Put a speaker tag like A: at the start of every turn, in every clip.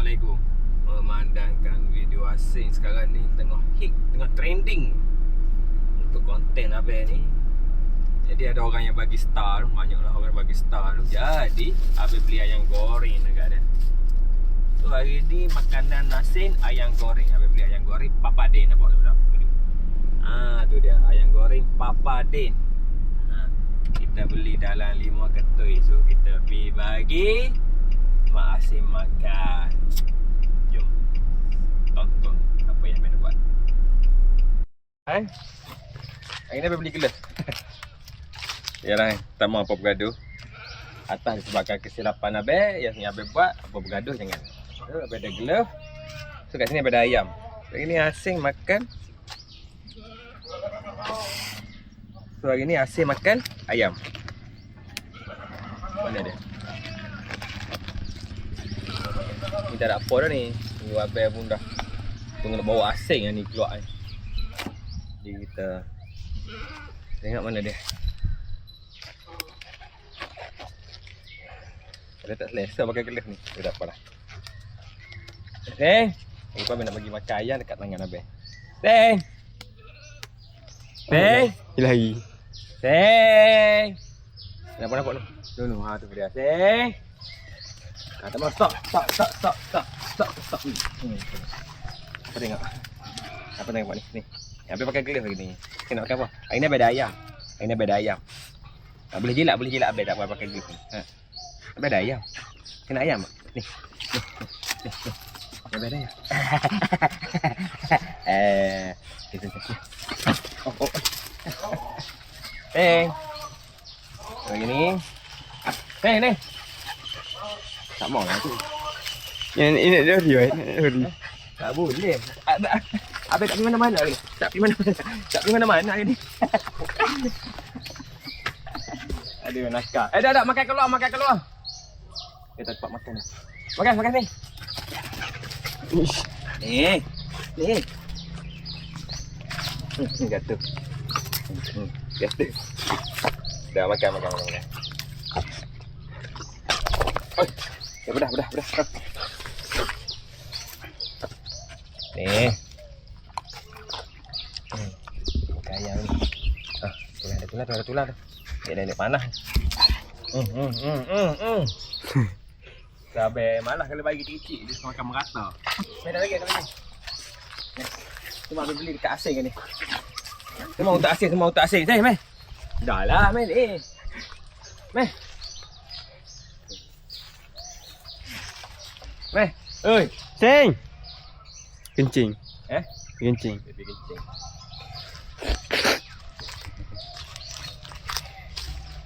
A: Assalamualaikum. Memandangkan video asing sekarang ni tengah hit, tengah trending untuk konten Abel ni. Jadi ada orang yang bagi star, banyaklah orang bagi star. Jadi Abel beli ayam goreng dekat dia. So hari ni makanan asin ayam goreng. Abel beli ayam goreng Papa Den. Nampak tu dah. Tu dia ayam goreng Papa Den. Kita beli dalam 5 ketui. So kita pergi bagi mak asin makan. Jom tonton apa yang Abel buat. Hai. Hari ni Abel beli gelas. Yalah, tak mau apa bergaduh. Atas disebabkan kesilapan Abel, yang ni Abel buat, apa bergaduh jangan. So, Abel ada glove. So kat sini Abel ada ayam. Hari ni asin makan. So hari ni asin makan ayam. Mana dia? Ni tak ada apa dah ni. Tunggu Abel pun dah tunggu nak bawa asin yang ni keluar ni. Jadi kita tengok mana dia. Dia tak selesa pakai gelas ni. Dia tak apa dah. Seng. Lupa Abel nak bagi makan ayam dekat tangan Abel. Seng. Seng.
B: Ilahi.
A: Seng. Nampak tu. Tu tu dia. Seng. Tak mau stop. Apa tengok? Apa tengok ni? Ni. Abel pakai gelas lagi ni. Kena makan apa? Hari ni Abel ada ayam. Hari ni Abel ada ayam. Boleh jilat Abel tak payah pakai gelas ni. Abel ada ayam. Kena ayam tak? Ni. Abel ada ayam. Lagi ni. Ni. Tak mau lah tu.
B: Yang ini dia riwayat,
A: Tak boleh. Abel tak pergi mana-mana hari ni. Tak pergi mana-mana hari ni. Aduh, nakal. Dah, makan keluar. Dia tak dapat makan. Makan ni. Ni. Gatal. Gatal. Dah makan. Oi. Ya bedah. Ni. Makan ayam ni. Ada tular. Dia panas. Abel malas kalau bagi kecil dia makan merata. Dah lagi kalau ni. Cuma Abel beli dekat asing ni. Semua untuk asing. Saya meh. Dah lah meh ni. Meh. Oi.
B: Seng. Kencing. Kencing.
A: Dia pergi kencing.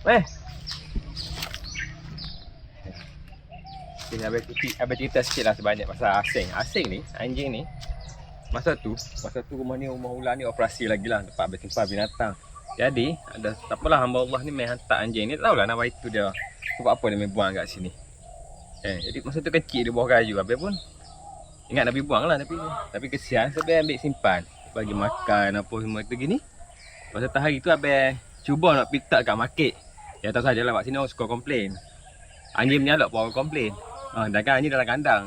A: Meh. Abel cerita sikit lah sebanyak pasal asing. Asing ni, anjing ni, Masa tu rumah ular ni operasi lagi lah tempat Abel simpan binatang. Jadi ada tak apalah, hamba Allah ni main hantar anjing ni, tak tahulah nama itu dia. Sebab apa dia main buang kat sini. Jadi masa tu kecil dia bawah kayu, Abel pun ingat nak pergi buang lah, tapi kesian, so Abel ambil simpan bagi makan apa semua tu gini. Masa tu hari tu Abel cuba nak pitak kat market. Ya tahu sajalah kat sini orang suka komplain. Anjing menyalak pun orang komplain. Sedangkan anjing dalam kandang.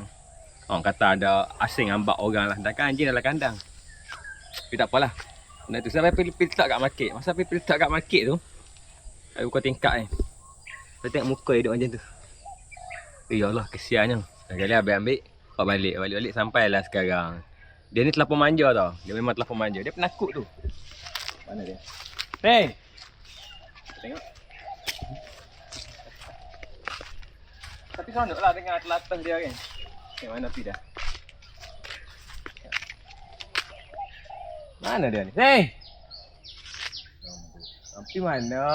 A: Orang kata ada asing ambak orang lah. Sedangkan anjing dalam kandang. Tapi tak apalah. Benda tu sampai pergi letak kat market. Masa pergi letak kat market tu, saya buka tingkap ni. Saya tengok muka dia duduk macam tu. Ya Allah, kesiannya. Sekali Abel ambil, bawa balik sampailah sekarang. Dia ni telapor manja tau. Dia memang telapor manja. Dia penakut tu. Mana dia? Hey! Tengok. Tapi seronoklah dengan telatah dia kan. Mana pergi dah? Mana dia ni? Hey! Pergi mana?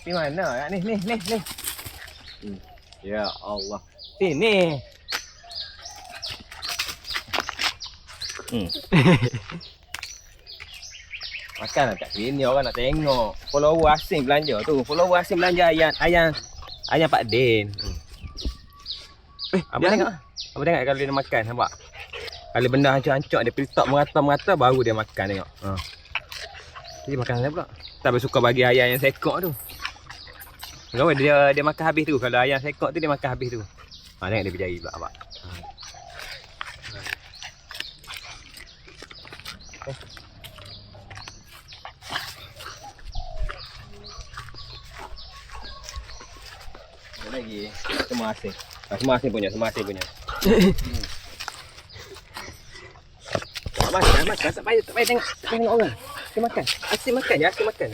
A: Pergi mana? Ni. Ya Allah. Sini. Makan lah kat sini, orang nak tengok. Follower asing belanja tu. Follower asing belanja ayam Pak Den. Abang tengok kalau dia makan, nampak? Kalau benda hancur-hancur dia letak merata-merata baru dia makan, tengok. Jadi makan saya pula. Tak suka bagi ayam yang sekok tu. Dia makan habis tu. Kalau ayam sekok tu dia makan habis tu. Tengok dia berjari pula abang. Ada lagi. Semua asing. Semua asing punya, semua asing punya. Makan. Tak payah tengok orang. Asyik makan. Asyik makan ya, asyik makan.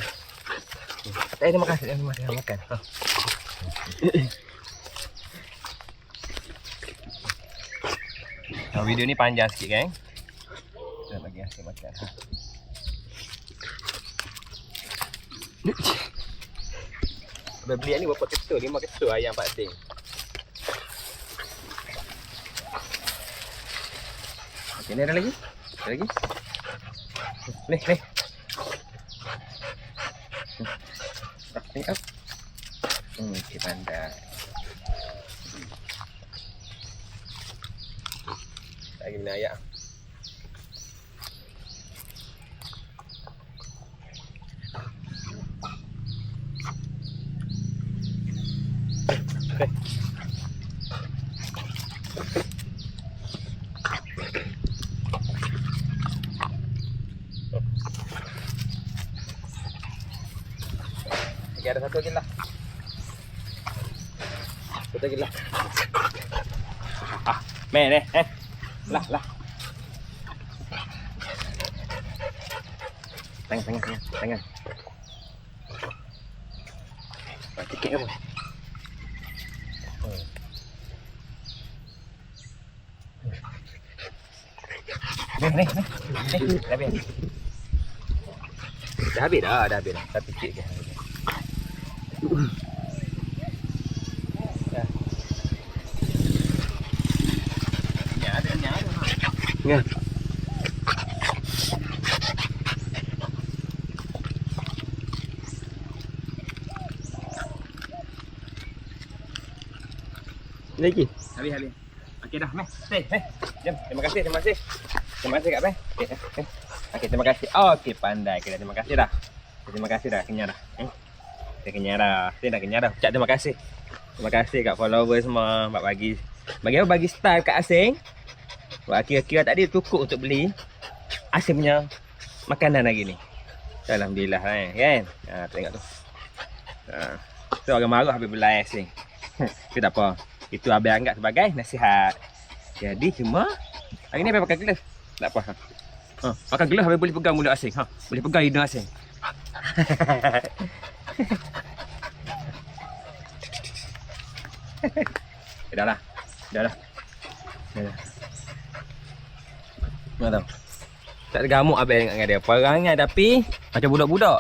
A: Tak payah terima kasih, makan. Ha. Video ni panjang sikit kan. Kita bagi asyik makan. Abang beli ni berapa ketul? 5 ketul ayam Pak Sing. Okey, ni ada lagi? Ada lagi? Ni. Ni up. Okey, pandai. Lagi minum air. Okey, ada satu lagi lah. Satu lagi lah. Meh ni, Lah. Tangan. Tiket apa? Ni. Dah habis dah. Satu tiket je.
B: Ngah. Lagi.
A: Habis. Okey dah, meh. Jom. Terima kasih Kak Beh. Okey, terima kasih. Okey, pandai kita. Terima kasih dah. Kenyang dah. Dah kenyang dah. Ucap terima kasih. Terima kasih kat follower semua bagi style kat Asing. Kira-kira tak ada cukup untuk beli Asing punya makanan lagi ni. Alhamdulillah kan. Tengok tu. Tu orang marah habis belai Asing. Tapi tak apa. Itu abang anggap sebagai nasihat. Jadi cuma hari ni abang pakai glove. Tak apa. Pakai glove abang boleh pegang mulut Asing. Boleh pegang hidung Asing. Dah lah. Tahu. Tak ada gamuk abang dengan dia. Perangai tapi macam budak-budak.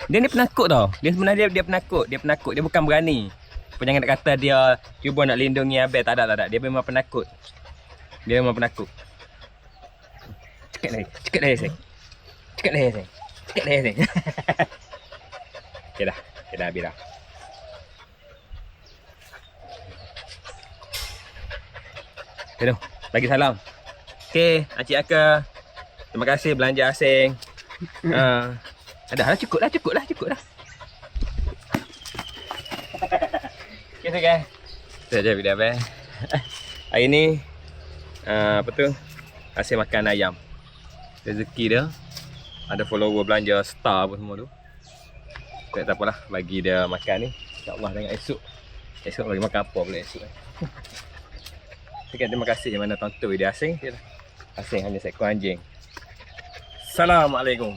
A: Dia ni penakut tau. Dia sebenarnya dia penakut. Dia bukan berani. Jangan nak kata dia cuba nak lindungi abang. Tak ada. Dia memang penakut. Cekat lagi, Sing. Okey dah. Habis dah. Okay, bagi salam. Okey, Acik Aka. Terima kasih belanja Asing. Dah cukup dah. Okey guys. Saya video apa? Hari ni apa tu? Asing makan ayam. Rezeki dia. Ada follower belanja star apa semua tu. Tak apalah, bagi dia makan ni. InsyaAllah tengok esok bagi makan apa pula esok. Terima kasih yang mana tonton video Asing. Asing hanya seekor anjing. Assalamualaikum.